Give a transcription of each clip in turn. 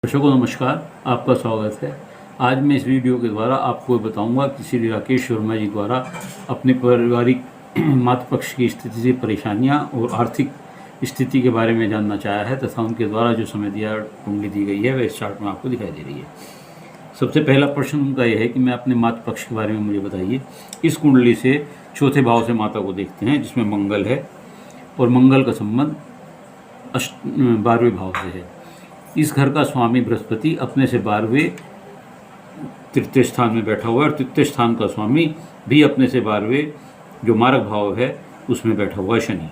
दर्शकों को नमस्कार, आपका स्वागत है। आज मैं इस वीडियो के द्वारा आपको बताऊंगा कि श्री राकेश वर्मा जी द्वारा अपने पारिवारिक मातृपक्ष की स्थिति से परेशानियां और आर्थिक स्थिति के बारे में जानना चाहा है तथा उनके द्वारा जो समय दिया कुंडली दी गई है वह इस चार्ट में आपको दिखाई दे रही है। सबसे पहला प्रश्न उनका यह है कि मैं अपने मातृपक्ष के बारे में मुझे बताइए। इस कुंडली से चौथे भाव से माता को देखते हैं जिसमें मंगल है और मंगल का संबंध 12वें भाव से है। इस घर का स्वामी बृहस्पति अपने से 12वें तृतीय स्थान में बैठा हुआ है और तृतीय स्थान का स्वामी भी अपने से 12वें जो मारक भाव है उसमें बैठा हुआ है, शनि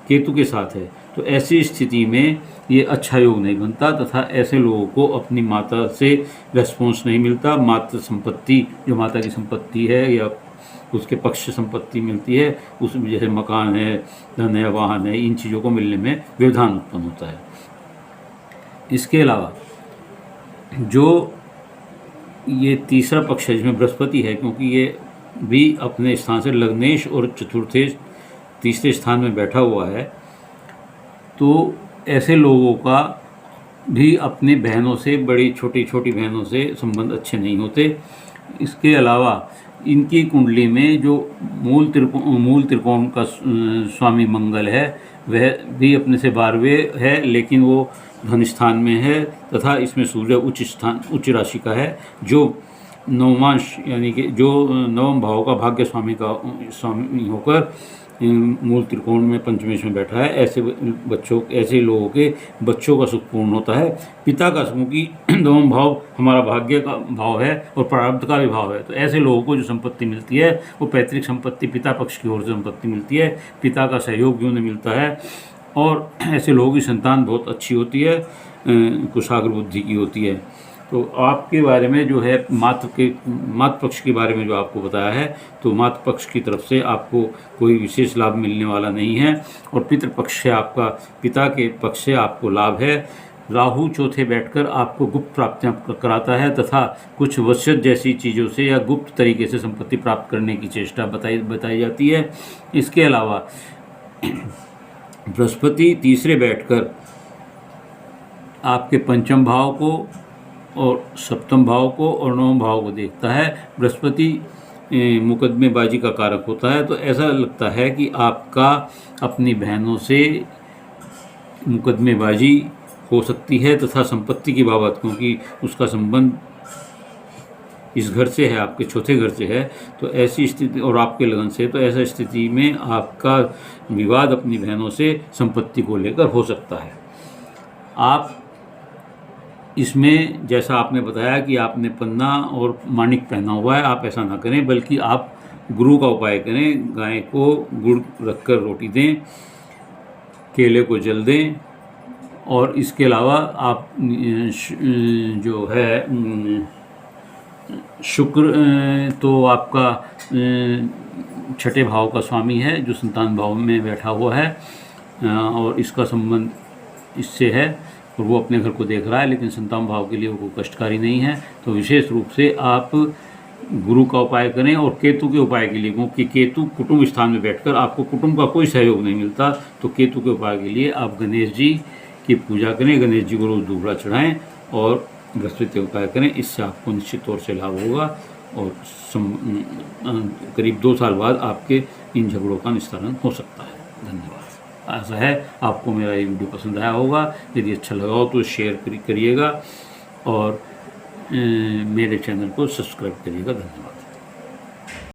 केतु के साथ है। तो ऐसी स्थिति में ये अच्छा योग नहीं बनता तथा ऐसे लोगों को अपनी माता से रेस्पॉन्स नहीं मिलता। माता संपत्ति जो माता की संपत्ति है या उसके पक्ष से संपत्ति मिलती है उसमें जैसे मकान है, धन है, वाहन है, इन चीज़ों को मिलने में व्यवधान उत्पन्न होता है। इसके अलावा जो ये तीसरा पक्ष है जिसमें बृहस्पति है, क्योंकि ये भी अपने स्थान से लग्नेश और चतुर्थे तीसरे स्थान में बैठा हुआ है, तो ऐसे लोगों का भी अपने बहनों से, बड़ी छोटी छोटी बहनों से संबंध अच्छे नहीं होते। इसके अलावा इनकी कुंडली में जो मूल त्रिकोण का स्वामी मंगल है वह भी अपने से 12वें है, लेकिन वो धन स्थान में है तथा इसमें सूर्य उच्च राशि का है जो नवमांश यानी कि जो नवम भाव का भाग्य स्वामी होकर मूल त्रिकोण में पंचमेश में बैठा है। ऐसे लोगों के बच्चों का सुख पूर्ण होता है। पिता का, क्योंकि नवम भाव हमारा भाग्य का भाव है और प्रारब्ध का भी भाव है, तो ऐसे लोगों को जो संपत्ति मिलती है वो पैतृक संपत्ति, पिता पक्ष की ओर से संपत्ति मिलती है। पिता का सहयोग भी उन्हें मिलता है और ऐसे लोगों की संतान बहुत अच्छी होती है, कुशाग्र बुद्धि की होती है। तो आपके बारे में जो है मातृपक्ष के बारे में जो आपको बताया है, तो मातृपक्ष की तरफ से आपको कोई विशेष लाभ मिलने वाला नहीं है और पितृपक्ष से आपका, पिता के पक्ष से आपको लाभ है। राहु चौथे बैठकर आपको गुप्त प्राप्तियां कराता है तथा कुछ वसीयत जैसी चीज़ों से या गुप्त तरीके से संपत्ति प्राप्त करने की चेष्टा बताई जाती है। इसके अलावा बृहस्पति तीसरे बैठकर आपके पंचम भाव को और सप्तम भाव को और नवम भाव को देखता है। बृहस्पति मुकदमेबाजी का कारक होता है, तो ऐसा लगता है कि आपका अपनी बहनों से मुकदमेबाजी हो सकती है तथा संपत्ति की बाबत, क्योंकि उसका संबंध इस घर से है, आपके चौथे घर से है, तो ऐसी स्थिति और आपके लगन से, तो ऐसा स्थिति में आपका विवाद अपनी बहनों से संपत्ति को लेकर हो सकता है। आप इसमें जैसा आपने बताया कि आपने पन्ना और माणिक पहना हुआ है, आप ऐसा ना करें बल्कि आप गुरु का उपाय करें। गाय को गुड़ रखकर रोटी दें, केले को जल दें और इसके अलावा आप जो है शुक्र तो आपका छठे भाव का स्वामी है जो संतान भाव में बैठा हुआ है और इसका संबंध इससे है और वो अपने घर को देख रहा है, लेकिन संतान भाव के लिए वो कष्टकारी नहीं है। तो विशेष रूप से आप गुरु का उपाय करें और केतु के उपाय के लिए, क्योंकि केतु कुटुंब स्थान में बैठकर आपको कुटुंब का कोई सहयोग नहीं मिलता, तो केतु के उपाय के लिए आप गणेश जी की पूजा करें, गणेश जी को रोज दूबड़ा चढ़ाएं और बृहस्पति उपाय करें। इससे आपको निश्चित तौर से लाभ होगा और करीब 2 साल बाद आपके इन झगड़ों का निस्तारण हो सकता है। धन्यवाद। ऐसा है आपको मेरा ये वीडियो पसंद आया होगा। यदि अच्छा लगा हो तो शेयर करिएगा और मेरे चैनल को सब्सक्राइब करिएगा। धन्यवाद।